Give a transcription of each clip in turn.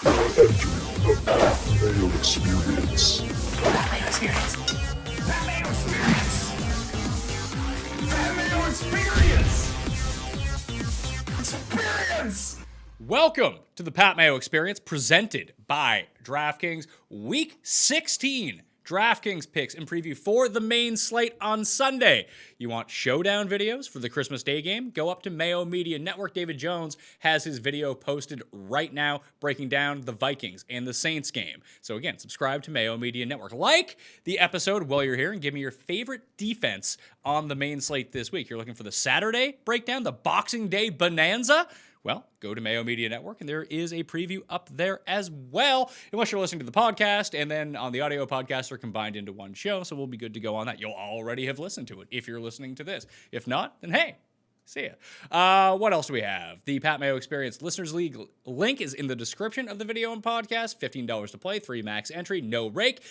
The Mayo Experience. That Mayo Experience. That Mayo Experience. That Mayo Experience. Experience. Welcome to the Pat Mayo Experience, presented by DraftKings. Week 16 DraftKings picks and preview for the main slate on Sunday. You want showdown videos for the Christmas Day game? Go up to Mayo Media Network. David Jones has his video posted right now breaking down the Vikings and the Saints game. So again, subscribe to Mayo Media Network. Like the episode while you're here and give me your favorite defense on the main slate this week. You're looking for the Saturday breakdown, the Boxing Day bonanza? Well, go to Mayo Media Network, and there is a preview up there as well, unless you're listening to the podcast, and then on the audio podcast are combined into one show, so we'll be good to go on that. You'll already have listened to it if you're listening to this. If not, then hey, see ya. What else do we have? The Pat Mayo Experience Listeners League link is in the description of the video and podcast. $15 to play, 3 max entry, no rake.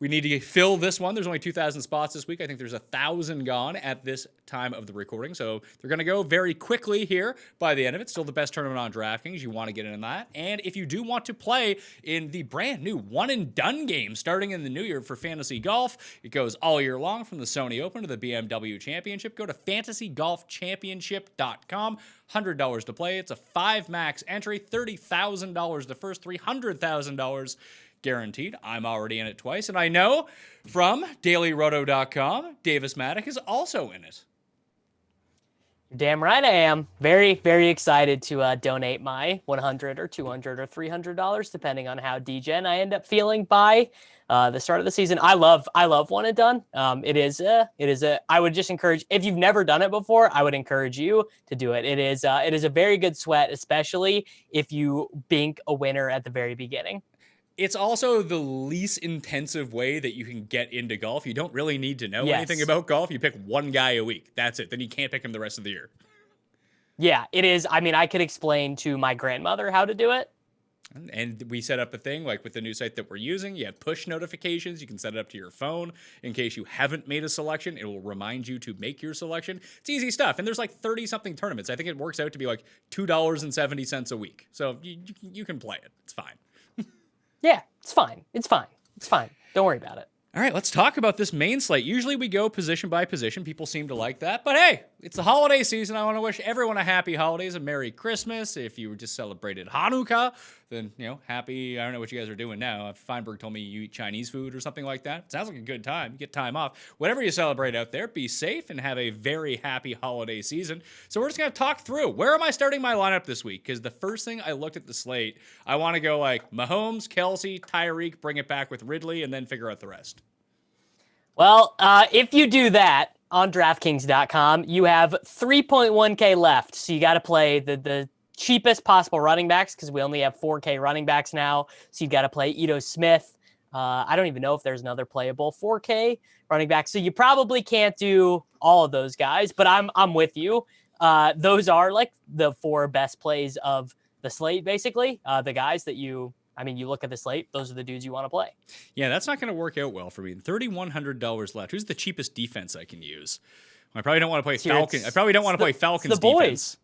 We need to fill this one. There's only 2,000 spots this week. I think there's 1,000 gone at this time of the recording. So they're going to go very quickly here by the end of it. Still the best tournament on DraftKings. You want to get in that. And if you do want to play in the brand new one and done game starting in the new year for fantasy golf, it goes all year long from the Sony Open to the BMW Championship. Go to fantasygolfchampionship.com. $100 to play. It's a 5 max entry, $30,000 the first, $300,000 guaranteed. I'm already in it twice, and I know from dailyroto.com, Davis Mattek is also in it. Damn right I am. Very, very excited to donate my $100 or $200 or $300, depending on how degen I end up feeling by the start of the season. I love one and done. It is a. I would just encourage, if you've never done it before, I would encourage you to do it. It is a very good sweat, especially if you bink a winner at the very beginning. It's also the least intensive way that you can get into golf. You don't really need to know anything about golf. You pick one guy a week. That's it. Then you can't pick him the rest of the year. Yeah, it is. I mean, I could explain to my grandmother how to do it. And we set up a thing like with the new site that we're using. You have push notifications. You can set it up to your phone in case you haven't made a selection. It will remind you to make your selection. It's easy stuff. And there's like 30-something tournaments. I think it works out to be like $2.70 a week. So you can play it. It's fine. Yeah, it's fine. It's fine. It's fine. Don't worry about it. All right, let's talk about this main slate. Usually we go position by position. People seem to like that. But hey, it's the holiday season. I want to wish everyone a happy holidays, a Merry Christmas. If you just celebrated Hanukkah, then, happy, I don't know what you guys are doing now. Feinberg told me you eat Chinese food or something like that. Sounds like a good time. You get time off. Whatever you celebrate out there, be safe and have a very happy holiday season. So we're just going to talk through, where am I starting my lineup this week? Because the first thing I looked at the slate, I want to go like Mahomes, Kelsey, Tyreek, bring it back with Ridley, and then figure out the rest. Well, if you do that on DraftKings.com, you have 3.1K left. So you got to play the cheapest possible running backs because we only have 4K running backs now. So you got to play Ito Smith. I don't even know if there's another playable 4K running back. So you probably can't do all of those guys, but I'm with you. Those are like the 4 best plays of the slate, basically. The guys that you look at the slate, those are the dudes you want to play. Yeah, that's not going to work out well for me. $3,100 left. Who's the cheapest defense I can use? I probably don't want to play Falcons. I probably don't want to play Falcons defense.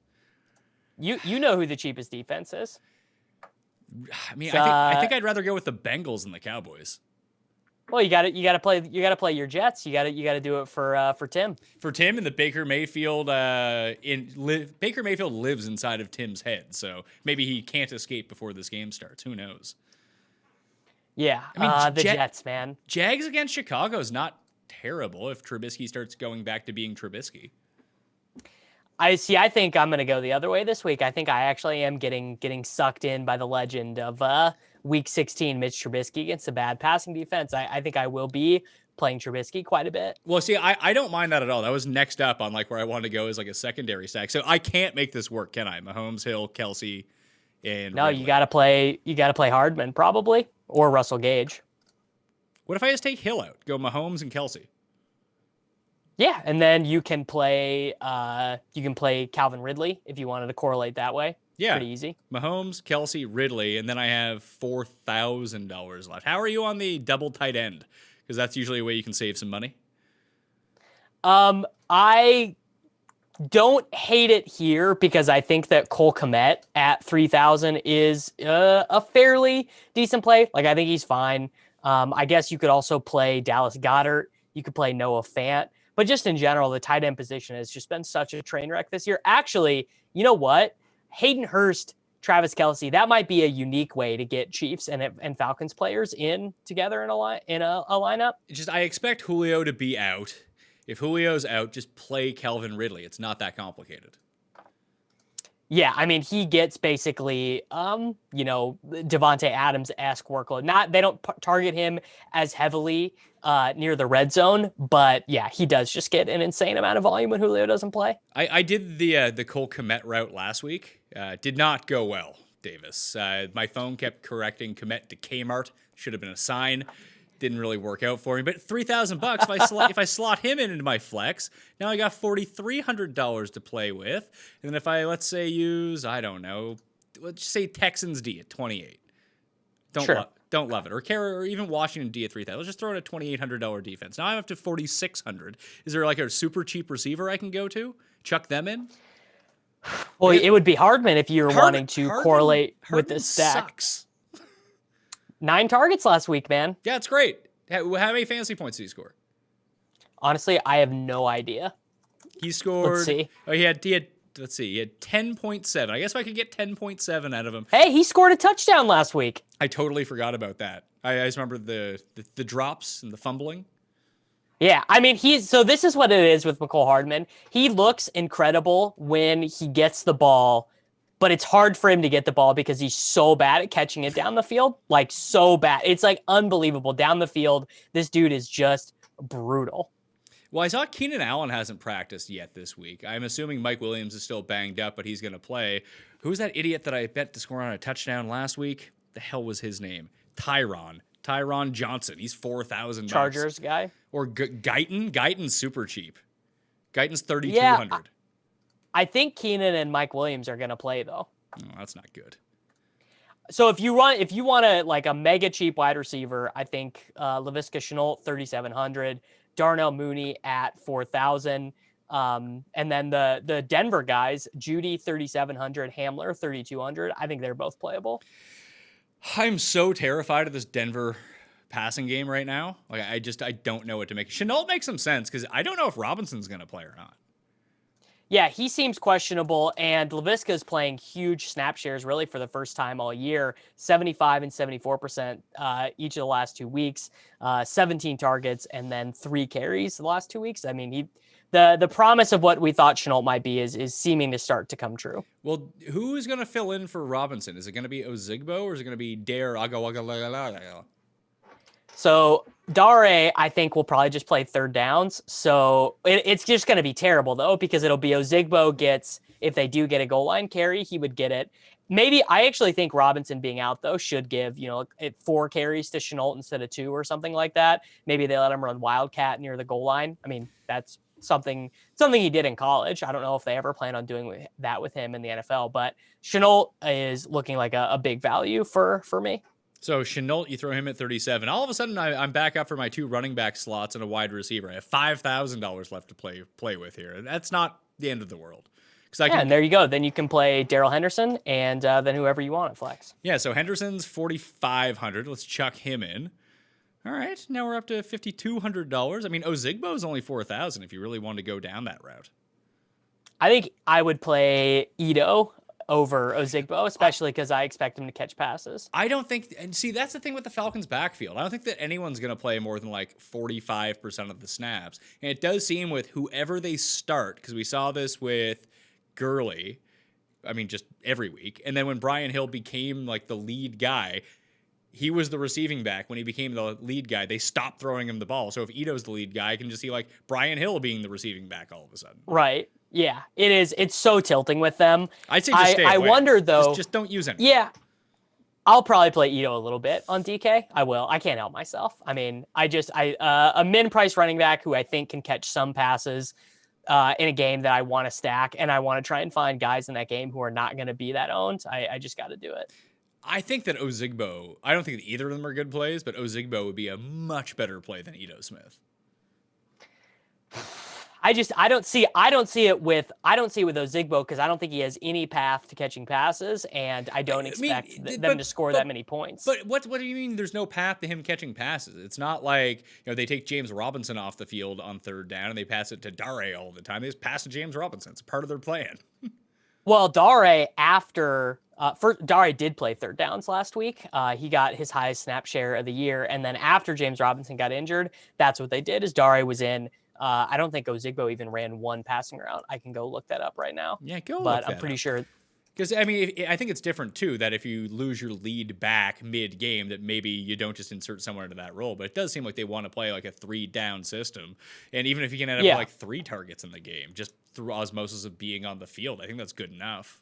You know who the cheapest defense is. I mean, I think I'd rather go with the Bengals than the Cowboys. Well, you got to play your Jets. You got to do it for Tim. For Tim and the Baker Mayfield Baker Mayfield lives inside of Tim's head, so maybe he can't escape before this game starts. Who knows? Yeah, I mean, Jets, man. Jags against Chicago is not terrible if Trubisky starts going back to being Trubisky. I think I'm going to go the other way this week. I think I actually am getting sucked in by the legend of Week 16, Mitch Trubisky against a bad passing defense. I think I will be playing Trubisky quite a bit. Well, see, I don't mind that at all. That was next up on like where I wanted to go as like a secondary stack. So I can't make this work, can I? Mahomes, Hill, Kelsey, and no, Ridley. you got to play Hardman probably or Russell Gage. What if I just take Hill out? Go Mahomes and Kelsey. Yeah, and then you can play Calvin Ridley if you wanted to correlate that way. Yeah, pretty easy. Mahomes, Kelsey, Ridley, and then I have $4,000 left. How are you on the double tight end? Because that's usually a way you can save some money. I don't hate it here because I think that Cole Kmet at 3,000 is a fairly decent play. Like, I think he's fine. I guess you could also play Dallas Goedert. You could play Noah Fant. But just in general, the tight end position has just been such a train wreck this year. Actually, you know what? Hayden Hurst, Travis Kelce, that might be a unique way to get Chiefs and Falcons players in together in a lineup. I expect Julio to be out. If Julio's out, just play Calvin Ridley. It's not that complicated. Yeah, I mean, he gets basically, Devontae Adams-esque workload. They don't target him as heavily near the red zone, but yeah, he does just get an insane amount of volume when Julio doesn't play. I did the Cole Kmet route last week. Did not go well, Davis. My phone kept correcting Kmet to Kmart. Should have been a sign. Didn't really work out for me, but $3,000 if I slot him into my flex, now I got $4,300 to play with. And then if I let's say let's say Texans D at 28. Don't love it, or even Washington D at 3,000. Let's just throw in a $2,800 defense. Now I'm up to $4,600. Is there like a super cheap receiver I can go to? Chuck them in. Well, it would be Hardman if you're wanting to correlate with this stack. Sucks. 9 targets last week, man. Yeah, it's great. How many fantasy points did he score? Honestly, I have no idea. He scored. Let's see. Oh, he had 10.7. I guess if I could get 10.7 out of him. Hey, he scored a touchdown last week. I totally forgot about that. I just remember the drops and the fumbling. Yeah, I mean, so this is what it is with McCole Hardman. He looks incredible when he gets the ball, but it's hard for him to get the ball because he's so bad at catching it down the field. Like, so bad. It's like unbelievable. Down the field, this dude is just brutal. Well, I saw Keenan Allen hasn't practiced yet this week. I'm assuming Mike Williams is still banged up, but he's going to play. Who's that idiot that I bet to score on a touchdown last week? The hell was his name? Tyron Johnson. He's $4,000. Chargers guy. Or Guyton. Guyton's super cheap. Guyton's $3,200. Yeah, I think Keenan and Mike Williams are going to play, though. Oh, that's not good. So if you want like a mega cheap wide receiver, I think Laviska Shenault, $3,700, Darnell Mooney at $4,000, and then the Denver guys, Judy $3,700, Hamler $3,200. I think they're both playable. I'm so terrified of this Denver passing game right now. Like, I don't know what to make. Shenault makes some sense because I don't know if Robinson's going to play or not. Yeah, he seems questionable, and Laviska is playing huge snap shares really for the first time all year, 75 and 74% each of the last 2 weeks, 17 targets, and then 3 carries the last 2 weeks. I mean, the promise of what we thought Shenault might be is seeming to start to come true. Well, who's going to fill in for Robinson? Is it going to be Ozigbo or is it going to be Dare Agawagalagalala? So Dare, I think, will probably just play third downs. So it's just going to be terrible, though, because it'll be Ozigbo gets, if they do get a goal line carry, he would get it. Maybe I actually think Robinson being out, though, should give, 4 carries to Shenault instead of 2 or something like that. Maybe they let him run Wildcat near the goal line. I mean, that's something he did in college. I don't know if they ever plan on doing that with him in the NFL, but Shenault is looking like a big value for me. So Shenault, you throw him at 37. All of a sudden, I'm back up for my 2 running back slots and a wide receiver. I have $5,000 left to play with here, and that's not the end of the world. And there you go. Then you can play Darrell Henderson and then whoever you want at flex. Yeah, so Henderson's $4,500. Let's chuck him in. All right, now we're up to $5,200. I mean, Ozigbo's only $4,000 if you really want to go down that route. I think I would play Ito over Ozigbo, especially because I expect him to catch passes. I don't think, and see, that's the thing with the Falcons' backfield. I don't think that anyone's going to play more than like 45% of the snaps. And it does seem with whoever they start, because we saw this with Gurley, I mean, just every week. And then when Brian Hill became like the lead guy, he was the receiving back. When he became the lead guy, they stopped throwing him the ball. So if Ito's the lead guy, I can just see like Brian Hill being the receiving back all of a sudden. Right. Yeah, it is. It's so tilting with them. I'd say just stay away. I wonder, though. Just don't use any. Yeah. I'll probably play Ito a little bit on DK. I will. I can't help myself. I mean, a min-price running back who I think can catch some passes in a game that I want to stack, and I want to try and find guys in that game who are not going to be that owned. I just got to do it. I think that Ozigbo, I don't think that either of them are good plays, but Ozigbo would be a much better play than Ito Smith. I don't see it with Ozigbo because I don't think he has any path to catching passes, and I don't expect them to score that many points. But what do you mean? There's no path to him catching passes. It's not like they take James Robinson off the field on third down and they pass it to Dare all the time. They just pass to James Robinson. It's part of their plan. Well, Dare Dare did play third downs last week. He got his highest snap share of the year, and then after James Robinson got injured, that's what they did. Is Dare was in. I don't think Ozigbo even ran one passing route. I can go look that up right now. Yeah, go. But I'm pretty sure. Because I mean, I think it's different too. That if you lose your lead back mid-game, that maybe you don't just insert someone into that role. But it does seem like they want to play like a 3-down system, and even if you can end up with like 3 targets in the game, just through osmosis of being on the field, I think that's good enough.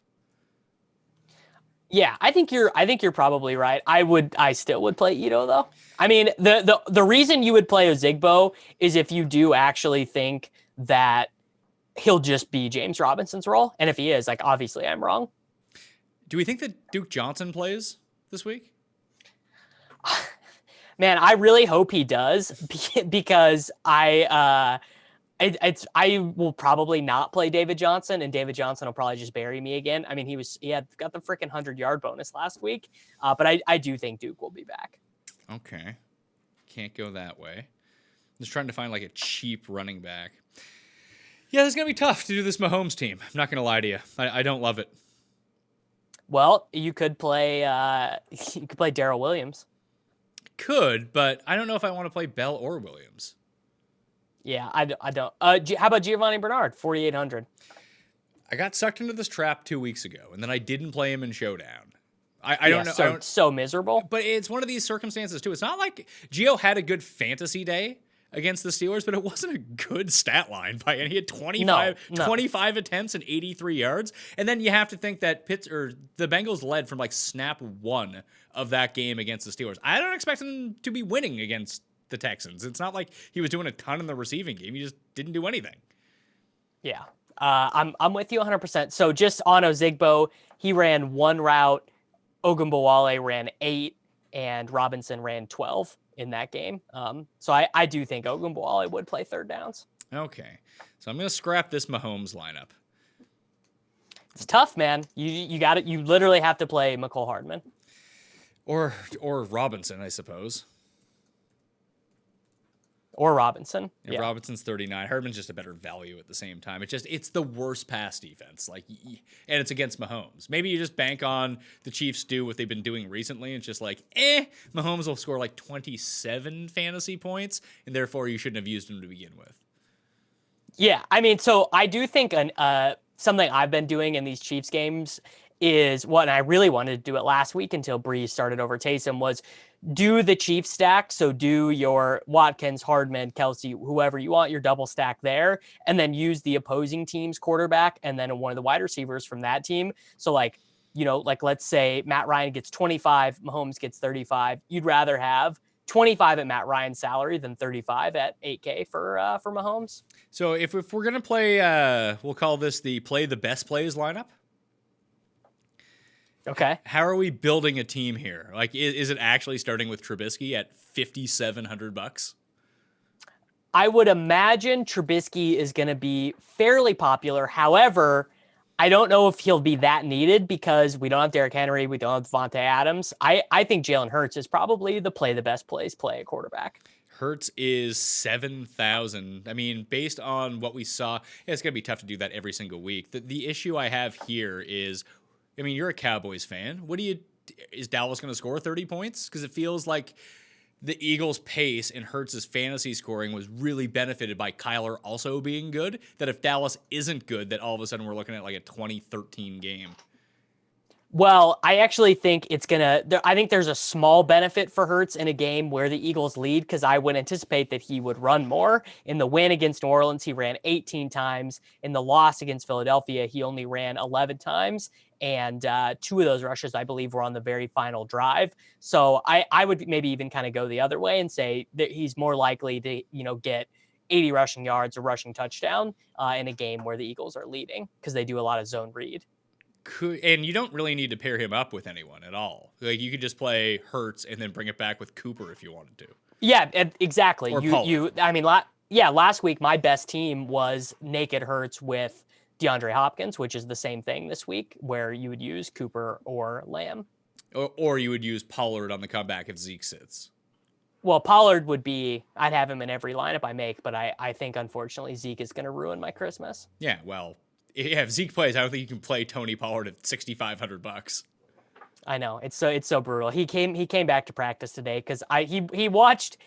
Yeah, I think you're probably right. I still would play Ito though. I mean, the reason you would play Ozigbo is if you do actually think that he'll just be James Robinson's role, and if he is, like obviously I'm wrong. Do we think that Duke Johnson plays this week? Man, I really hope he does because I will probably not play David Johnson, and David Johnson will probably just bury me again. I mean, he got the freaking 100-yard bonus last week, but I do think Duke will be back. Okay, can't go that way. I'm just trying to find like a cheap running back. Yeah, it's gonna be tough to do this Mahomes team. I'm not gonna lie to you. I don't love it. Well, you could play Darrell Williams. Could, but I don't know if I want to play Bell or Williams. Yeah, I don't. How about Giovanni Bernard, 4,800? I got sucked into this trap 2 weeks ago, and then I didn't play him in Showdown. I don't know. So miserable. But it's one of these circumstances, too. It's not like Gio had a good fantasy day against the Steelers, but it wasn't a good stat line by any. He had 25 attempts and 83 yards. And then you have to think that the Bengals led from like snap 1 of that game against the Steelers. I don't expect them to be winning against the Texans. It's not like he was doing a ton in the receiving game. He just didn't do anything. Yeah. I'm with you 100%. So just on Ozigbo, he ran 1 route. Ogunbowale ran 8 and Robinson ran 12 in that game. So I do think Ogunbowale would play third downs. Okay. So I'm going to scrap this Mahomes lineup. It's tough, man. You literally have to play McCole Hardman. Or Robinson, I suppose. Or Robinson. Yeah. Robinson's 39. Hardman's just a better value at the same time. It's the worst pass defense. And it's against Mahomes. Maybe you just bank on the Chiefs do what they've been doing recently. And it's just Mahomes will score like 27 fantasy points, and therefore you shouldn't have used him to begin with. Yeah, I mean, so I do think something I've been doing in these Chiefs games is and I really wanted to do it last week until Breeze started over Taysom, was do the Chiefs stack. So do your Watkins, Hardman, Kelsey, whoever you want, your double stack there, and then use the opposing team's quarterback and then one of the wide receivers from that team. So let's say Matt Ryan gets 25, Mahomes gets 35. You'd rather have 25 at Matt Ryan's salary than 35 at 8K for Mahomes. So if we're going to play, we'll call this the play the best plays lineup. Okay. How are we building a team here? Is it actually starting with Trubisky at $5,700? I would imagine Trubisky is going to be fairly popular. However, I don't know if he'll be that needed because we don't have Derrick Henry. We don't have Devontae Adams. I think Jalen Hurts is probably the best plays play at quarterback. Hurts is 7,000. I mean, based on what we saw, it's going to be tough to do that every single week. The issue I have here is, I mean, you're a Cowboys fan. Is Dallas going to score 30 points? Because it feels like the Eagles' pace and Hurts' fantasy scoring was really benefited by Kyler also being good. That if Dallas isn't good, that all of a sudden we're looking at like a 2013 game. Well, I actually think I think there's a small benefit for Hurts in a game where the Eagles lead because I would anticipate that he would run more. In the win against New Orleans, he ran 18 times. In the loss against Philadelphia, he only ran 11 times. And 2 of those rushes, I believe, were on the very final drive. So I would maybe even kind of go the other way and say that he's more likely to, get 80 rushing yards or rushing touchdown in a game where the Eagles are leading because they do a lot of zone read. And you don't really need to pair him up with anyone at all. You could just play Hurts and then bring it back with Cooper if you wanted to. Yeah, exactly. Or yeah, last week my best team was naked Hurts with DeAndre Hopkins, which is the same thing this week, where you would use Cooper or Lamb. Or you would use Pollard on the comeback if Zeke sits. Well, Pollard would be, I'd have him in every lineup I make, but I think, unfortunately, Zeke is going to ruin my Christmas. Yeah, well, if Zeke plays, I don't think you can play Tony Pollard at $6,500. I know, it's so brutal. He came back to practice today because he watched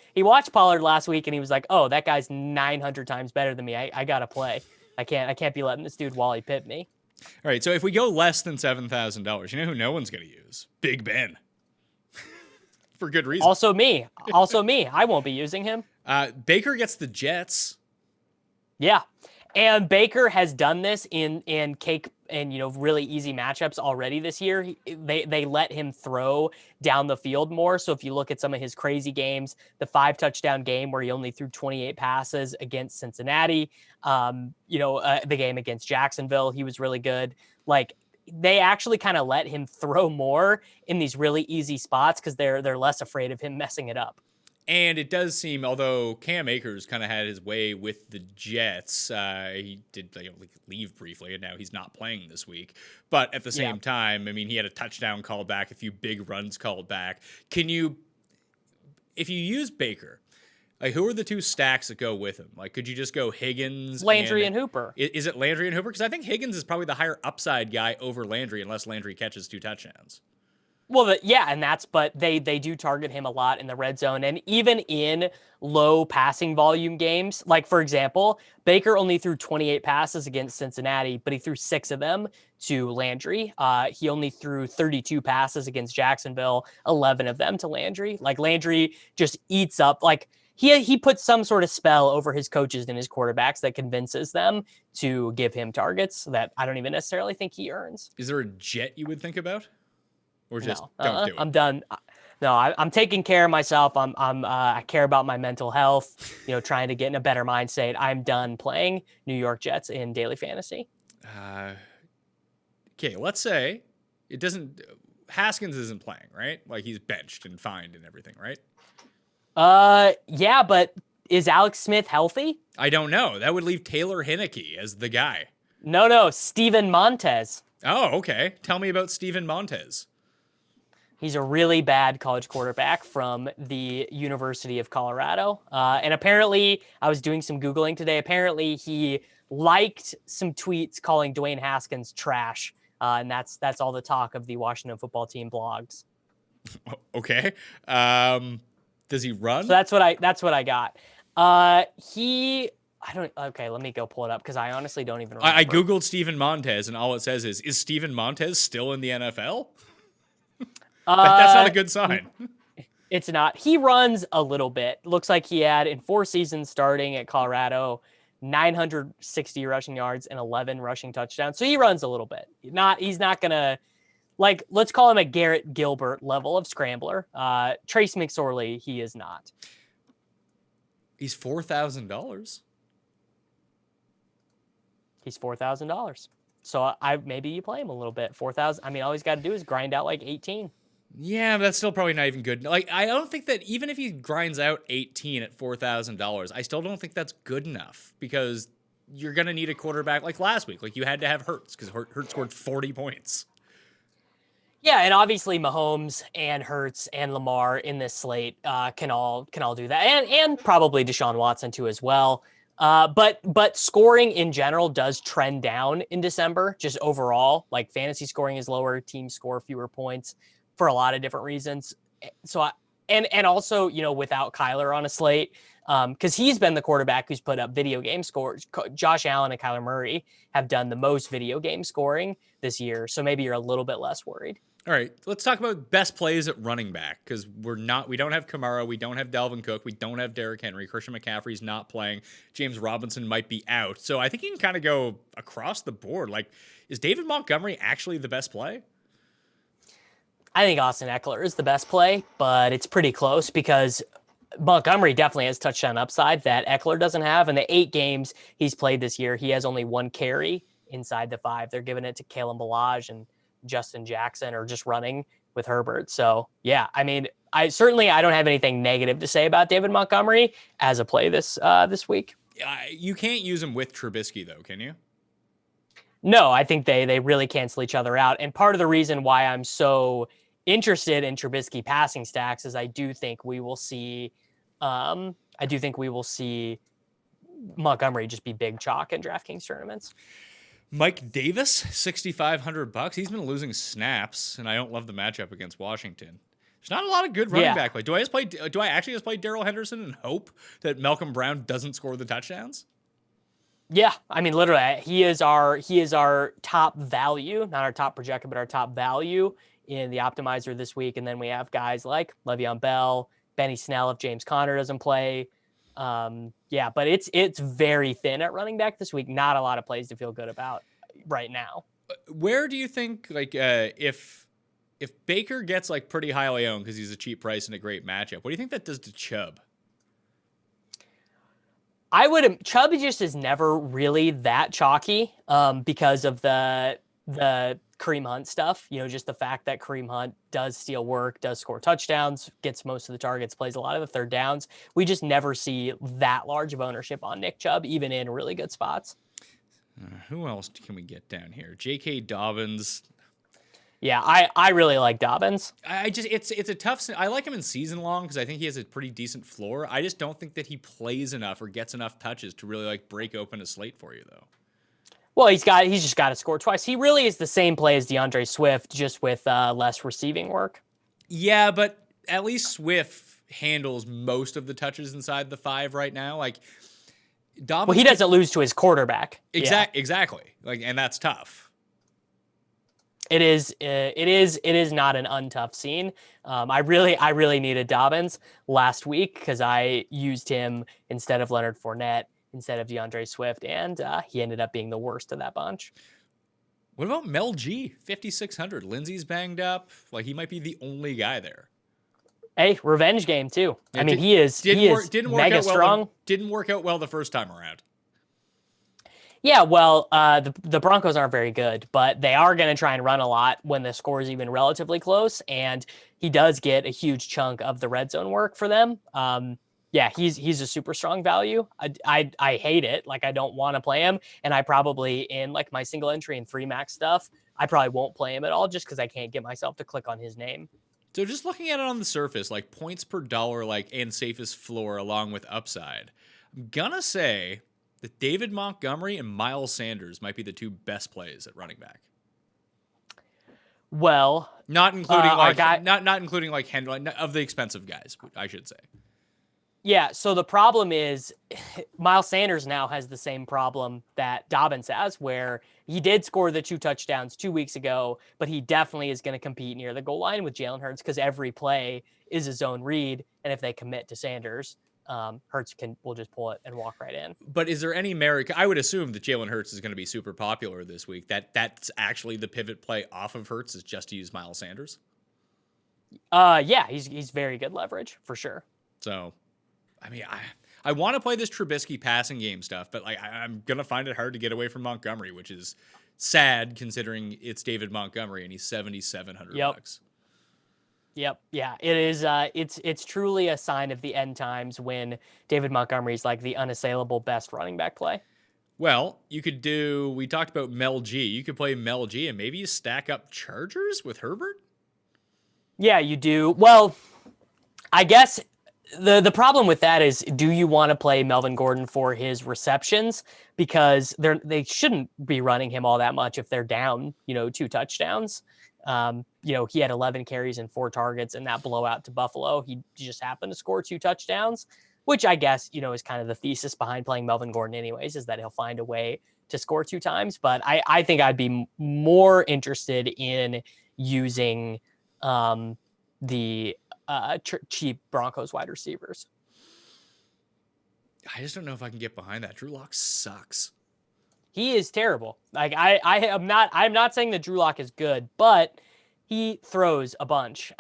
Pollard last week and he was like, oh, that guy's 900 times better than me. I gotta play. I can't be letting this dude Wally Pitt me. All right, so if we go less than $7,000, you know who no one's going to use? Big Ben. For good reason. Also me. I won't be using him. Baker gets the Jets. Yeah. And Baker has done this in cake and, really easy matchups already this year. They let him throw down the field more. So if you look at some of his crazy games, the 5 touchdown game where he only threw 28 passes against Cincinnati, the game against Jacksonville, he was really good. Like, they actually kind of let him throw more in these really easy spots because they're less afraid of him messing it up. And it does seem, although Cam Akers kind of had his way with the Jets, he did leave briefly, and now he's not playing this week. But at the same time, I mean, he had a touchdown called back, a few big runs called back. If you use Baker, like, who are the 2 stacks that go with him? Like, could you just go Higgins? Landry and Hooper. Is it Landry and Hooper? Because I think Higgins is probably the higher upside guy over Landry, unless Landry catches 2 touchdowns. Well, but they do target him a lot in the red zone. And even in low passing volume games, like, for example, Baker only threw 28 passes against Cincinnati, but he threw 6 of them to Landry. He only threw 32 passes against Jacksonville, 11 of them to Landry. Like, Landry just eats up, like, he puts some sort of spell over his coaches and his quarterbacks that convinces them to give him targets that I don't even necessarily think he earns. Is there a jet you would think about? Or just No, don't do it? I'm done. No, I'm taking care of myself. I care about my mental health, trying to get in a better mindset. I'm done playing New York Jets in daily fantasy. Okay, let's say Haskins isn't playing, right? Like, he's benched and fined and everything, right? Yeah, but is Alex Smith healthy? I don't know. That would leave Taylor Heinicke as the guy. No, Steven Montez. Oh, okay. Tell me about Steven Montez. He's a really bad college quarterback from the University of Colorado. And apparently, I was doing some Googling today. Apparently, he liked some tweets calling Dwayne Haskins trash. And that's all the talk of the Washington football team blogs. Okay. Does he run? So that's what I got. Okay, let me go pull it up because I honestly don't even remember. I Googled Steven Montez, and all it says is Steven Montez still in the NFL? That's not a good sign. It's not. He runs a little bit. Looks like he had, in 4 seasons starting at Colorado, 960 rushing yards and 11 rushing touchdowns. So he runs a little bit. He's not going to, like, let's call him a Garrett Gilbert level of scrambler. Trace McSorley, he is not. He's $4,000. He's $4,000. So maybe you play him a little bit. 4,000. I mean, all he's got to do is grind out like 18. Yeah, but that's still probably not even good. Like, I don't think that even if he grinds out 18 at $4,000, I still don't think that's good enough because you're going to need a quarterback like last week. Like, you had to have Hurts because Hurts scored 40 points. Yeah, and obviously Mahomes and Hurts and Lamar in this slate can all do that, and probably Deshaun Watson too as well. But scoring in general does trend down in December. Just overall, like, fantasy scoring is lower, teams score fewer points for a lot of different reasons. So and also, without Kyler on a slate, because he's been the quarterback who's put up video game scores. Josh Allen and Kyler Murray have done the most video game scoring this year. So maybe you're a little bit less worried. All right, let's talk about best plays at running back because we don't have Kamara, we don't have Dalvin Cook, we don't have Derrick Henry, Christian McCaffrey's not playing, James Robinson might be out. So I think you can kind of go across the board. Like, is David Montgomery actually the best play? I think Austin Eckler is the best play, but it's pretty close because Montgomery definitely has touchdown upside that Eckler doesn't have. In the 8 games he's played this year, he has only 1 carry inside the 5. They're giving it to Kalen Ballage and Justin Jackson, or just running with Herbert. So yeah, I mean, I don't have anything negative to say about David Montgomery as a play this week. You can't use him with Trubisky though, can you? No, I think they really cancel each other out. And part of the reason why I'm so interested in Trubisky passing stacks is I do think we will see Montgomery just be big chalk in DraftKings tournaments. Mike Davis, $6,500. He's been losing snaps, and I don't love the matchup against Washington. There's not a lot of good running back play. Do I actually just play Darrell Henderson and hope that Malcolm Brown doesn't score the touchdowns? Yeah, I mean, literally, he is our top value, not our top projected, but our top value in the optimizer this week. And then we have guys like Le'Veon Bell, Benny Snell if James Conner doesn't play. But it's very thin at running back this week. Not a lot of plays to feel good about right now. Where do you think, like, if Baker gets like pretty highly owned because he's a cheap price and a great matchup, what do you think that does to Chubb? Chubb just is never really that chalky because of the Kareem Hunt stuff. Just the fact that Kareem Hunt does steal work, does score touchdowns, gets most of the targets, plays a lot of the third downs. We just never see that large of ownership on Nick Chubb, even in really good spots. Who else can we get down here? J.K. Dobbins. Yeah, I really like Dobbins. It's a tough. I like him in season long because I think he has a pretty decent floor. I just don't think that he plays enough or gets enough touches to really like break open a slate for you though. Well, he's just got to score twice. He really is the same play as DeAndre Swift, just with less receiving work. Yeah, but at least Swift handles most of the touches inside the 5 right now. Like Dobbins, well, he doesn't lose to his quarterback. Exactly. Like, and that's tough. It is not an untough scene. I really needed Dobbins last week because I used him instead of Leonard Fournette, instead of DeAndre Swift, and he ended up being the worst of that bunch. What about Mel G? 5,600. Lindsey's banged up. Like, he might be the only guy there. Hey, revenge game too. Yeah, I mean, he is mega strong. Didn't work out well the first time around. Yeah, well, the Broncos aren't very good, but they are going to try and run a lot when the score is even relatively close, and he does get a huge chunk of the red zone work for them. He's a super strong value. I hate it. Like, I don't want to play him, and I probably, in like my single entry and 3 max stuff, I probably won't play him at all just because I can't get myself to click on his name. So just looking at it on the surface, like points per dollar, like and safest floor along with upside, I'm gonna say that David Montgomery and Miles Sanders might be the 2 best plays at running back. Well, not including not including like Henry, of the expensive guys, I should say. Yeah, so the problem is Miles Sanders now has the same problem that Dobbins has, where he did score the 2 touchdowns 2 weeks ago, but he definitely is going to compete near the goal line with Jalen Hurts because every play is a zone read, and if they commit to Sanders, Hurts will just pull it and walk right in. But is there any merit? I would assume that Jalen Hurts is going to be super popular this week. That's actually the pivot play off of Hurts is just to use Miles Sanders. Yeah, he's very good leverage for sure. So, I mean, I want to play this Trubisky passing game stuff, but like I'm gonna find it hard to get away from Montgomery, which is sad considering it's David Montgomery and he's $7,700. Yep. Yeah, it is. It's truly a sign of the end times when David Montgomery is like the unassailable best running back play. Well, we talked about Mel G. You could play Mel G and maybe you stack up Chargers with Herbert. Yeah, you do. Well, I guess the problem with that is, do you want to play Melvin Gordon for his receptions? Because they shouldn't be running him all that much if they're down, 2 touchdowns. He had 11 carries and 4 targets in that blowout to Buffalo. He just happened to score 2 touchdowns, which I guess, is kind of the thesis behind playing Melvin Gordon anyways, is that he'll find a way to score 2 times. But I think I'd be more interested in using the cheap Broncos wide receivers. I just don't know if I can get behind that. Drew Lock sucks. He is terrible. Like I'm not saying that Drew Lock is good, but he throws a bunch.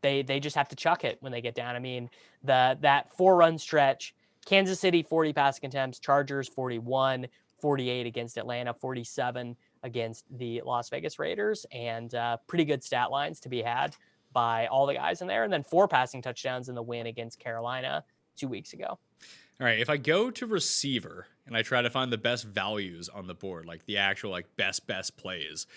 They just have to chuck it when they get down. I mean, that 4-run stretch, Kansas City 40 passing attempts, Chargers 41, 48 against Atlanta, 47 against the Las Vegas Raiders, and pretty good stat lines to be had by all the guys in there, and then 4 passing touchdowns in the win against Carolina 2 weeks ago. All right, if I go to receiver and I try to find the best values on the board, like the actual like best plays,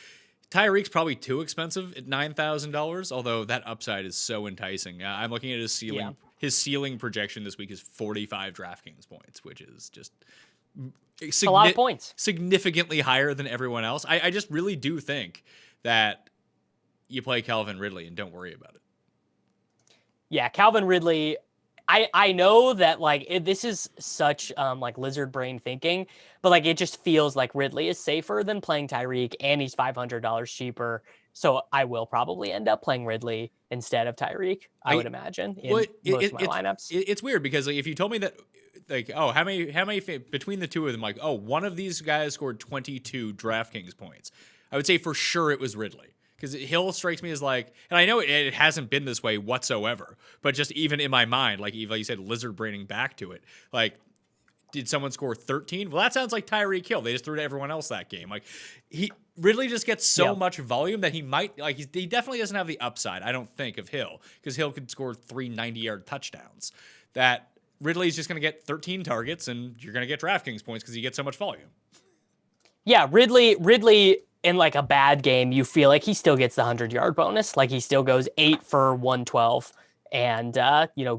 Tyreek's probably too expensive at $9,000, although that upside is so enticing. I'm looking at his ceiling. Yeah. His ceiling projection this week is 45 DraftKings points, which is just A lot of points. Significantly higher than everyone else. I just really do think that you play Calvin Ridley and don't worry about it. Yeah, Calvin Ridley. I know that like this is such like lizard brain thinking, but like it just feels like Ridley is safer than playing Tyreek, and he's $500 cheaper. So I will probably end up playing Ridley instead of Tyreek. I would imagine in most of my lineups. It's weird because like if you told me that like how many between the two of them, like one of these guys scored 22 DraftKings points, I would say for sure it was Ridley. Because Hill strikes me as like, and I know it hasn't been this way whatsoever, but just even in my mind, like you said, lizard braining back to it, like, did someone score 13? Well, that sounds like Tyreek Hill. They just threw to everyone else that game. Like Ridley just gets so much volume that he might like he definitely doesn't have the upside, I don't think, of Hill, because Hill could score 3 90-yard touchdowns. That Ridley's just going to get 13 targets, and you're going to get DraftKings points because he gets so much volume. Yeah, Ridley. In like a bad game, you feel like he still gets the 100-yard bonus. Like he still goes 8 for 112 and,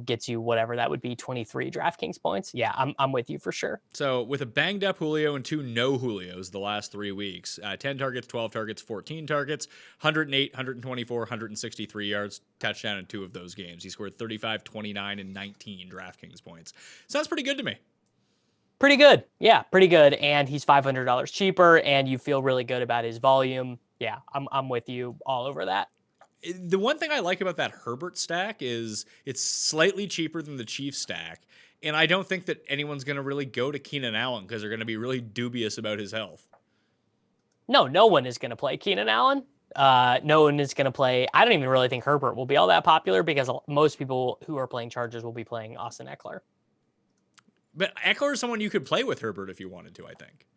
gets you whatever that would be, 23 DraftKings points. Yeah, I'm with you for sure. So with a banged up Julio and 2 no Julios the last 3 weeks, 10 targets, 12 targets, 14 targets, 108, 124, 163 yards, touchdown in 2 of those games. He scored 35, 29, and 19 DraftKings points. Sounds pretty good to me. Pretty good. Yeah, pretty good. And he's $500 cheaper, and you feel really good about his volume. Yeah, I'm with you all over that. The one thing I like about that Herbert stack is it's slightly cheaper than the Chiefs stack, and I don't think that anyone's going to really go to Keenan Allen because they're going to be really dubious about his health. No one is going to play Keenan Allen. No one is going to play. I don't even really think Herbert will be all that popular because most people who are playing Chargers will be playing Austin Eckler. But Eckler is someone you could play with Herbert if you wanted to, I think.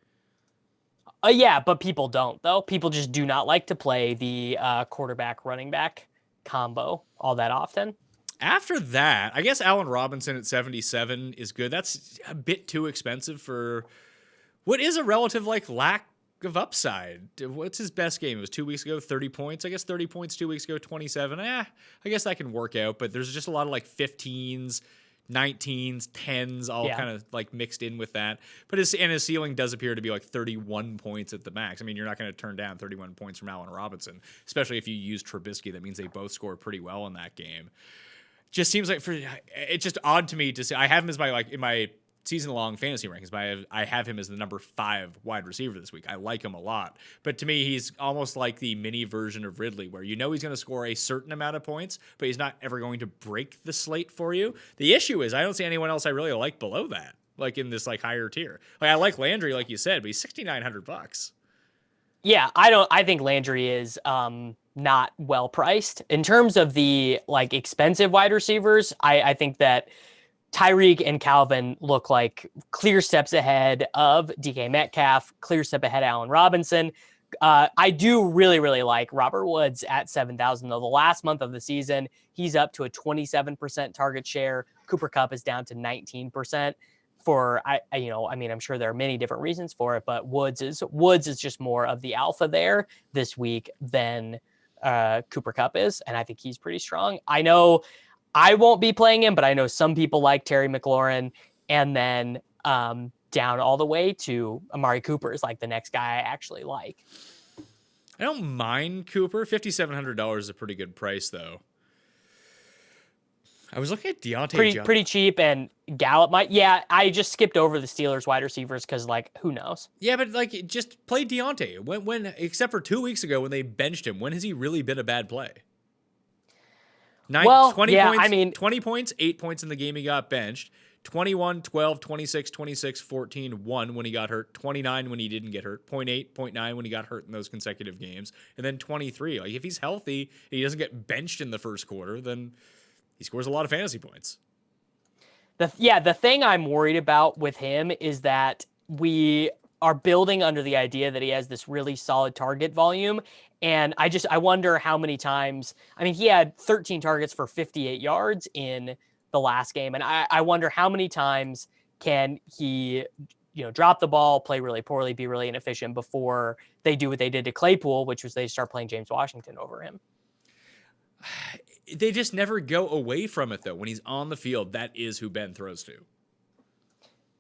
Yeah, but people don't, though. People just do not like to play the quarterback-running back combo all that often. After that, I guess Allen Robinson at 77 is good. That's a bit too expensive for what is a relative like lack of upside. What's his best game? It was 2 weeks ago, 30 points. I guess 30 points 2 weeks ago, 27. I guess that can work out, but there's just a lot of like 15s, 19s, 10s, all kind of like mixed in with that. But his ceiling does appear to be like 31 points at the max. I mean, you're not going to turn down 31 points from Allen Robinson, especially if you use Trubisky. That means they both score pretty well in that game. Just seems like it's just odd to me to say I have him as in my season-long fantasy rankings, but I have him as the number 5 wide receiver this week. I like him a lot. But to me, he's almost like the mini version of Ridley, where you know he's going to score a certain amount of points, but he's not ever going to break the slate for you. The issue is I don't see anyone else I really like below that, like in this like higher tier. Like I like Landry, like you said, but he's $6,900. Yeah, I think Landry is not well priced. In terms of the like expensive wide receivers, I think that Tyreek and Calvin look like clear steps ahead of DK Metcalf, clear step ahead of Allen Robinson. I do really, really like Robert Woods at 7,000, though. The last month of the season, he's up to a 27% target share. Cooper Kupp is down to 19%. I'm sure there are many different reasons for it, but Woods is just more of the alpha there this week than Cooper Kupp is, and I think he's pretty strong. I know I won't be playing him, but I know some people like Terry McLaurin, and then down all the way to Amari Cooper is like the next guy I actually like. I don't mind Cooper. $5,700 is a pretty good price, though. I was looking at Deontay. Pretty cheap, and Gallup might. Yeah, I just skipped over the Steelers wide receivers because, like, who knows? Yeah, but like, just play Deontay. When except for 2 weeks ago when they benched him, when has he really been a bad play? 20 points, 20 points, 8 points in the game he got benched. 21, 12, 26, 26, 14, 1 when he got hurt, 29 when he didn't get hurt, 0.8, 0.9 when he got hurt in those consecutive games, and then 23. Like, if he's healthy and he doesn't get benched in the first quarter, then he scores a lot of fantasy points. The thing I'm worried about with him is that we are building under the idea that he has this really solid target volume, And I wonder how many times, I mean, he had 13 targets for 58 yards in the last game. And I wonder how many times can he, drop the ball, play really poorly, be really inefficient before they do what they did to Claypool, which was they start playing James Washington over him. They just never go away from it, though. When he's on the field, that is who Ben throws to.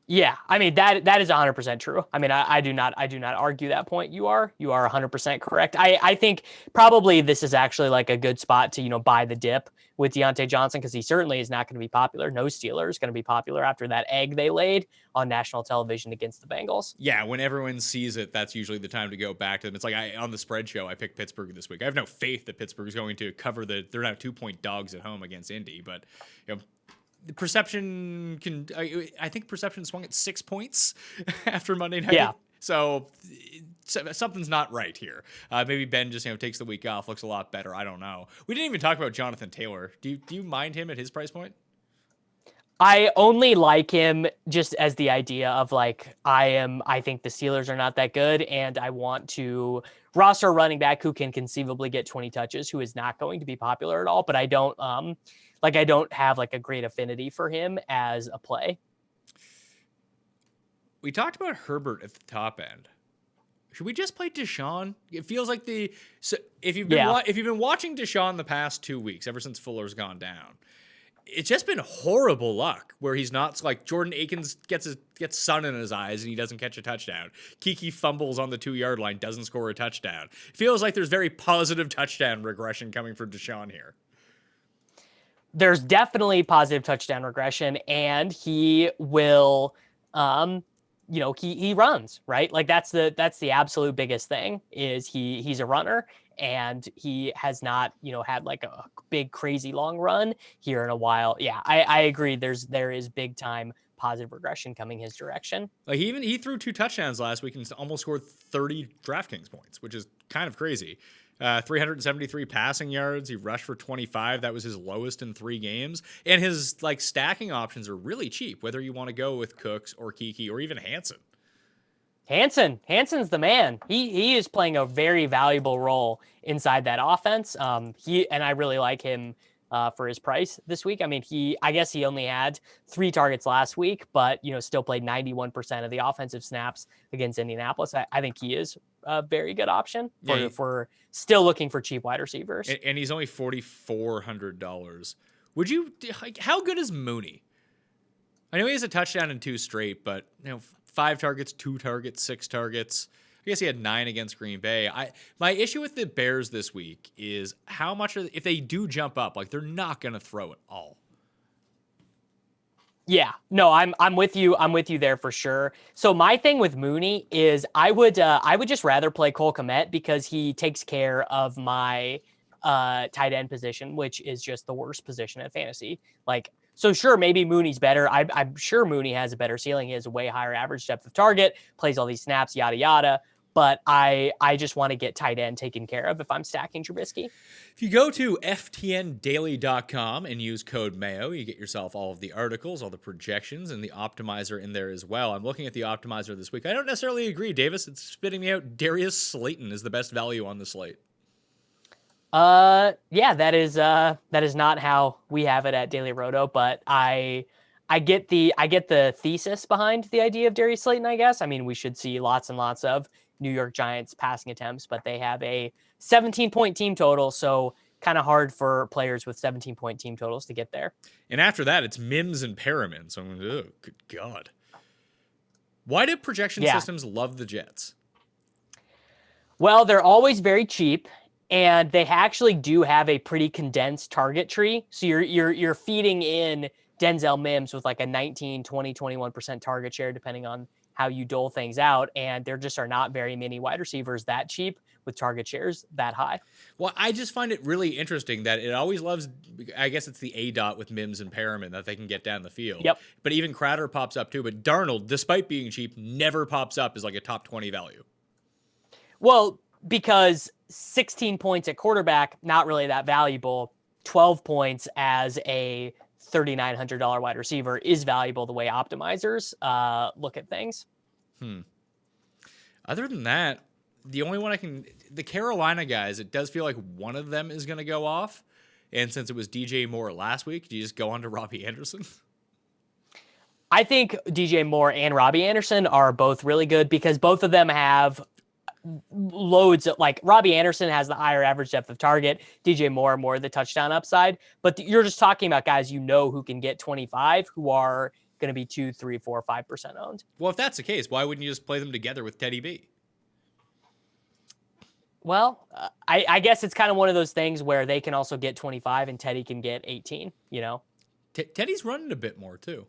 Yeah, I mean that is 100% true. I mean, I do not argue that point. You are 100% correct. I think probably this is actually like a good spot to buy the dip with Deontay Johnson, because he certainly is not going to be popular. No Steeler is going to be popular after that egg they laid on national television against the Bengals. Yeah, when everyone sees it, that's usually the time to go back to them. It's like on the spread show, I picked Pittsburgh this week. I have no faith that Pittsburgh is going to cover they're now 2-point dogs at home against Indy, but the perception I think perception swung at 6 points after Monday night. Yeah. So something's not right here. Maybe Ben just takes the week off, looks a lot better. I don't know. We didn't even talk about Jonathan Taylor. Do you mind him at his price point? I only like him just as the idea of like, I think the Steelers are not that good, and I want to roster a running back who can conceivably get 20 touches, who is not going to be popular at all, but I don't have like a great affinity for him as a play. We talked about Herbert at the top end. Should we just play Deshaun? It feels like if you've been watching Deshaun the past 2 weeks, ever since Fuller's gone down, it's just been horrible luck where he's not like Jordan Akins gets sun in his eyes and he doesn't catch a touchdown. Kiki fumbles on the 2-yard line, doesn't score a touchdown. It feels like there's very positive touchdown regression coming from Deshaun here. There's definitely positive touchdown regression, and he will, he runs, right? Like that's the absolute biggest thing is he's a runner. And he has not, had like a big, crazy long run here in a while. Yeah, I agree. There is big time positive regression coming his direction. Like he threw 2 touchdowns last week and almost scored 30 DraftKings points, which is kind of crazy. 373 passing yards. He rushed for 25. That was his lowest in 3 games. And his stacking options are really cheap, whether you want to go with Cooks or Kiki or even Hansen. Hansen's the man. He is playing a very valuable role inside that offense. I really like him for his price this week. I mean, I guess he only had 3 targets last week, but still played 91% of the offensive snaps against Indianapolis. I think he is a very good option for still looking for cheap wide receivers. And he's only $4,400. Would you how good is Mooney? I know he has a touchdown in 2 straight, but 5 targets, 2 targets, 6 targets. I guess he had 9 against Green Bay. My issue with the Bears this week is how much if they do jump up, they're not going to throw it all. Yeah, no, I'm with you. I'm with you there for sure. So my thing with Mooney is I would just rather play Cole Kmet because he takes care of my tight end position, which is just the worst position in fantasy. So sure, maybe Mooney's better. I'm sure Mooney has a better ceiling. He has a way higher average depth of target, plays all these snaps, yada, yada. But I just want to get tight end taken care of if I'm stacking Trubisky. If you go to ftndaily.com and use code Mayo, you get yourself all of the articles, all the projections, and the optimizer in there as well. I'm looking at the optimizer this week. I don't necessarily agree, Davis. It's spitting me out Darius Slayton is the best value on the slate. Yeah, that is not how we have it at Daily Roto, but I get the thesis behind the idea of Darius Slayton, I guess. I mean, we should see lots and lots of New York Giants passing attempts, but they have a 17-point team total, so kind of hard for players with 17-point team totals to get there. And after that, it's Mims and Perriman. So I'm like, oh, good God. Why do projection systems love the Jets? Well, they're always very cheap. And they actually do have a pretty condensed target tree. So you're feeding in Denzel Mims with a 19, 20, 21% target share, depending on how you dole things out. And there just are not very many wide receivers that cheap with target shares that high. Well, I just find it really interesting that it always loves, I guess it's the A dot with Mims and Perriman that they can get down the field. Yep. But even Crowder pops up too. But Darnold, despite being cheap, never pops up as a top 20 value. Well, because 16 points at quarterback, not really that valuable. 12 points as a $3,900 wide receiver is valuable the way optimizers look at things. Other than that, the only one the Carolina guys, it does feel like one of them is going to go off. And since it was DJ Moore last week, do you just go on to Robbie Anderson? I think DJ Moore and Robbie Anderson are both really good because both of them have loads of, like, Robbie Anderson has the higher average depth of target, DJ Moore more the touchdown upside. But you're just talking about guys who can get 25 who are going to be 2, 3, 4, 5% owned. Well, if that's the case, why wouldn't you just play them together with Teddy B? Well, I guess it's kind of one of those things where they can also get 25 and Teddy can get 18, Teddy's running a bit more too.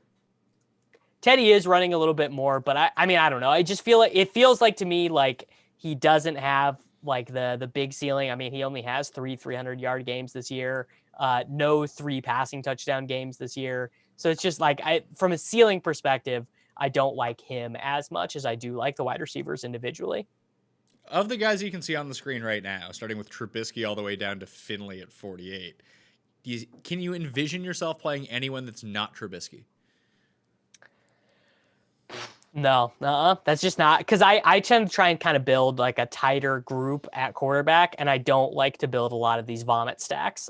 Teddy is running a little bit more, but I mean, I don't know. I just feel like it feels like to me like he doesn't have like the big ceiling. I mean, he only has 3 300-yard games this year, no 3 passing touchdown games this year. So it's just like from a ceiling perspective, I don't like him as much as I do like the wide receivers individually. Of the guys you can see on the screen right now, starting with Trubisky all the way down to Finley at 48, can you envision yourself playing anyone that's not Trubisky? No, that's just not, because I tend to try and kind of build like a tighter group at quarterback, and I don't like to build a lot of these vomit stacks,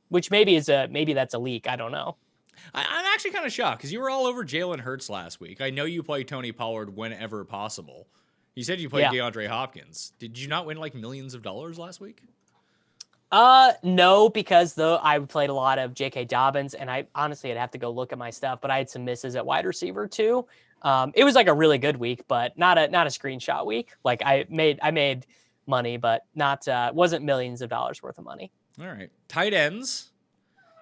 which maybe that's a leak. I don't know. I'm actually kind of shocked because you were all over Jalen Hurts last week. I know you play Tony Pollard whenever possible. You said you played DeAndre Hopkins. Did you not win like millions of dollars last week? No, because I played a lot of J.K. Dobbins, and I'd have to go look at my stuff, but I had some misses at wide receiver too. It was like a really good week, but not a screenshot week. Like I made money, but not wasn't millions of dollars worth of money. All right, tight ends.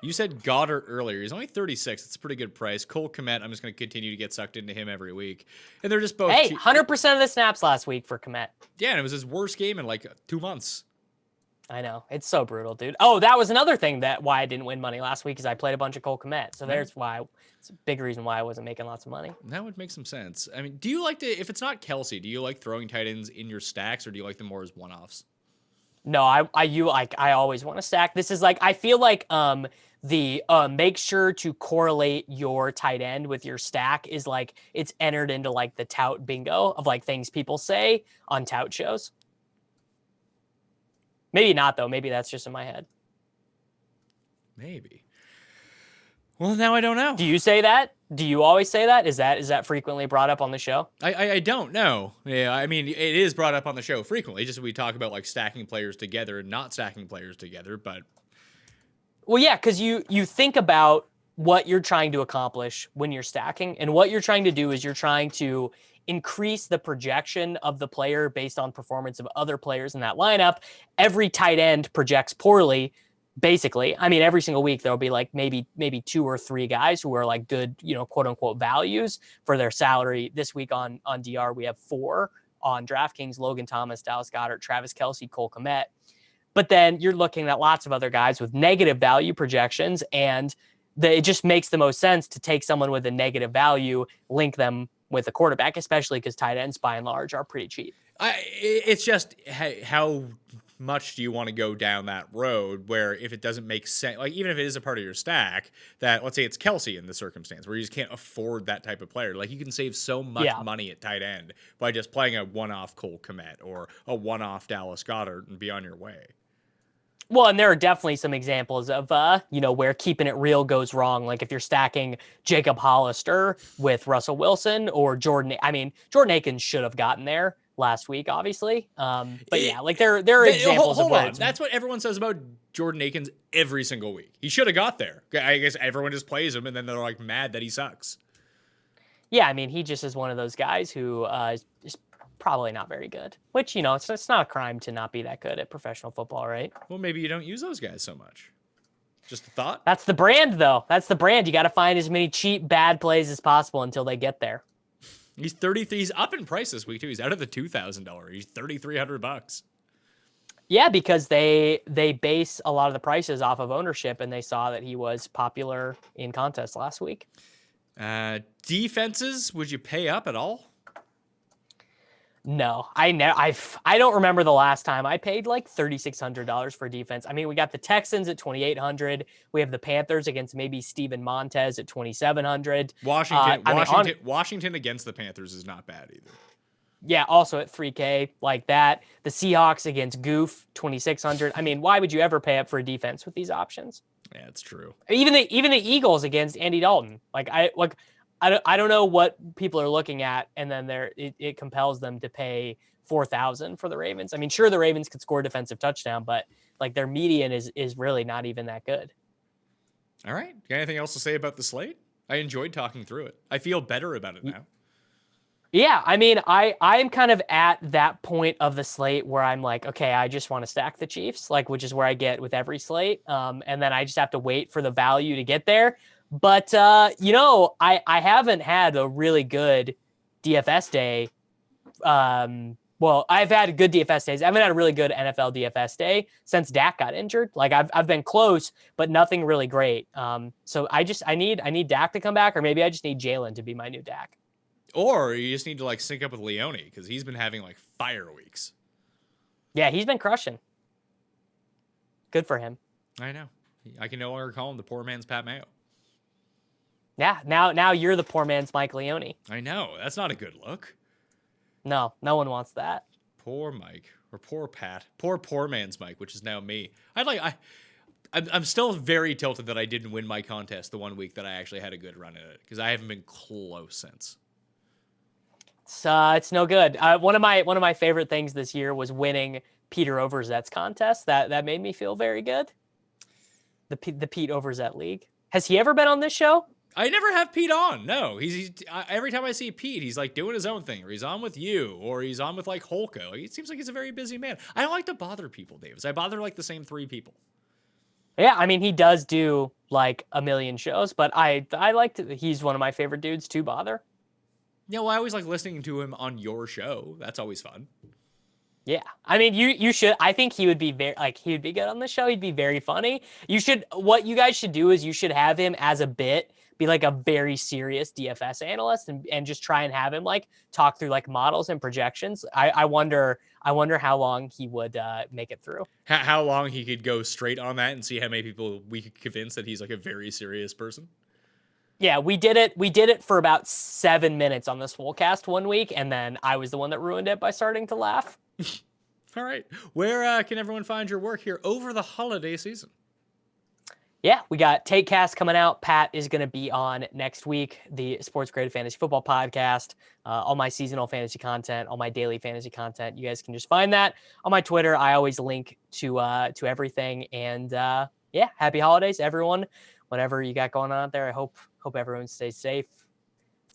You said Goddard earlier. He's only 36. It's a pretty good price. Cole Kmet, I'm just going to continue to get sucked into him every week. And they're just both... Hey, 100% of the snaps last week for Kmet. Yeah, and it was his worst game in like 2 months. I know. It's so brutal, dude. Oh, that was another thing why I didn't win money last week is I played a bunch of Cole Kmet. So there's why. It's a big reason why I wasn't making lots of money. That would make some sense. I mean, do you like to... If it's not Kelsey, do you like throwing tight ends in your stacks, or do you like them more as one-offs? No, I always want to stack. This is like, I feel like make sure to correlate your tight end with your stack is like it's entered into like the tout bingo of like things people say on tout shows. Maybe not though. Maybe that's just in my head. Maybe. Well, now I don't know. Do you say that? Do you always say that? Is that frequently brought up on the show? I don't know. Yeah, I mean, it is brought up on the show frequently. Just we talk about like stacking players together and not stacking players together, but... Well, yeah, because you think about what you're trying to accomplish when you're stacking, and what you're trying to do is you're trying to increase the projection of the player based on performance of other players in that lineup. Every tight end projects poorly, basically. I mean, every single week there'll be like maybe 2 or 3 guys who are like good, quote unquote values for their salary. This week on DR we have 4 on DraftKings: Logan Thomas, Dallas Goedert, Travis Kelce, Cole Kmet. But then you're looking at lots of other guys with negative value projections, and it just makes the most sense to take someone with a negative value, link them with a quarterback, especially because tight ends by and large are pretty cheap. It's just how much do you want to go down that road where if it doesn't make sense, like even if it is a part of your stack, that let's say it's Kelsey in the circumstance where you just can't afford that type of player. Like you can save so much money at tight end by just playing a one-off Cole Kmet or a one-off Dallas Goedert and be on your way. Well, and there are definitely some examples of, where keeping it real goes wrong. Like if you're stacking Jacob Hollister with Russell Wilson or Jordan. I mean, Jordan Akins should have gotten there last week, obviously. But yeah, like there are examples hold of where on. That's what everyone says about Jordan Akins every single week. He should have got there. I guess everyone just plays him and then they're like mad that he sucks. Yeah, I mean, he just is one of those guys who is probably not very good, which, it's not a crime to not be that good at professional football, right? Well, maybe you don't use those guys so much. Just a thought. That's the brand, though. That's the brand. You got to find as many cheap, bad plays as possible until they get there. He's 33. He's up in price this week, too. He's out of the $2,000. He's $3,300. Yeah, because they base a lot of the prices off of ownership, and they saw that he was popular in contests last week. Defenses, would you pay up at all? No, I don't remember the last time I paid like $3,600 for defense. I mean, we got the Texans at $2,800. We have the Panthers against maybe Steven Montez at $2,700. Washington against the Panthers is not bad either. Washington against the Panthers is not bad either. Washington against the Panthers is not bad either. Washington against the Panthers is not bad either. Washington against the Panthers is not bad either. Washington against the Panthers is not bad either. Washington against the Panthers is not bad either. Yeah, also at 3K like that. The Seahawks against Goof, 2,600. I mean, why would you ever pay up for a defense with these options? Yeah, it's true. Even the Eagles against Andy Dalton. I don't know what people are looking at, and then it compels them to pay 4,000 for the Ravens. I mean, sure, the Ravens could score a defensive touchdown, but like their median is really not even that good. All right. Got anything else to say about the slate? I enjoyed talking through it. I feel better about it now. Yeah, I mean, I'm kind of at that point of the slate where I'm like, okay, I just want to stack the Chiefs, like, which is where I get with every slate. And then I just have to wait for the value to get there. But, I haven't had a really good DFS day. Well, I've had good DFS days. I haven't had a really good NFL DFS day since Dak got injured. Like I've been close, but nothing really great. So I need Dak to come back, or maybe I just need Jalen to be my new Dak. Or you just need to like sync up with Leone because he's been having like fire weeks. Yeah, he's been crushing. Good for him. I know. I can no longer call him the poor man's Pat Mayo. Yeah, now you're the poor man's Mike Leone. I know. That's not a good look. No one wants that. Poor Mike or poor Pat. Poor man's Mike, which is now me. I'm still very tilted that I didn't win my contest the one week that I actually had a good run at it because I haven't been close since. It's no good. One of my favorite things this year was winning Peter Overzet's contest. That made me feel very good. The Pete Overzet League. Has he ever been on this show? I never have Pete on. No, he's every time I see Pete, he's like doing his own thing, or he's on with you, or he's on with like Holko. It seems like he's a very busy man. I don't like to bother people, Davis. I bother like the same 3 people. Yeah, I mean he does do like a million shows, but I like to. He's one of my favorite dudes to bother. Yeah, well, I always like listening to him on your show. That's always fun. Yeah, I mean, you should. I think he would be he would be good on the show. He'd be very funny. What you guys should do is you should have him as a bit, be like a very serious DFS analyst, and just try and have him like talk through like models and projections. I wonder how long he would make it through. How long he could go straight on that and see how many people we could convince that he's like a very serious person. Yeah, we did it for about 7 minutes on this Swolecast one week, and then I was the one that ruined it by starting to laugh. All right. Where can everyone find your work here over the holiday season? Yeah, we got TakeCast coming out. Pat is going to be on next week, the Sports Creative Fantasy Football Podcast. All my seasonal fantasy content, all my daily fantasy content. You guys can just find that on my Twitter. I always link to everything. And happy holidays, everyone. Whatever you got going on out there, I hope everyone stays safe.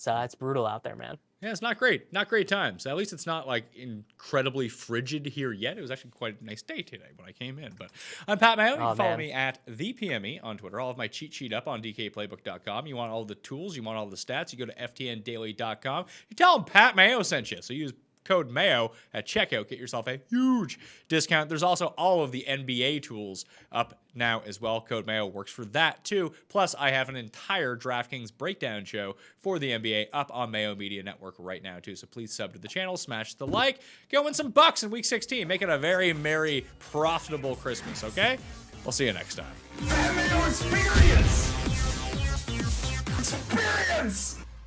It's brutal out there, man. Yeah, it's not great. Not great times. At least it's not like incredibly frigid here yet. It was actually quite a nice day today when I came in. But I'm Pat Mayo. You can follow me at ThePME on Twitter. I'll have my cheat sheet up on DKPlaybook.com. You want all the tools, you want all the stats, you go to FTNDaily.com. You tell them Pat Mayo sent you. So use code Mayo at checkout. Get yourself a huge discount. There's also all of the NBA tools up now as well. Code Mayo works for that too. Plus, I have an entire DraftKings breakdown show for the NBA up on Mayo Media Network right now too. So please sub to the channel, smash the like, go win some bucks in Week 16. Make it a very merry, profitable Christmas, okay? We'll see you next time. Mayo Experience! Experience!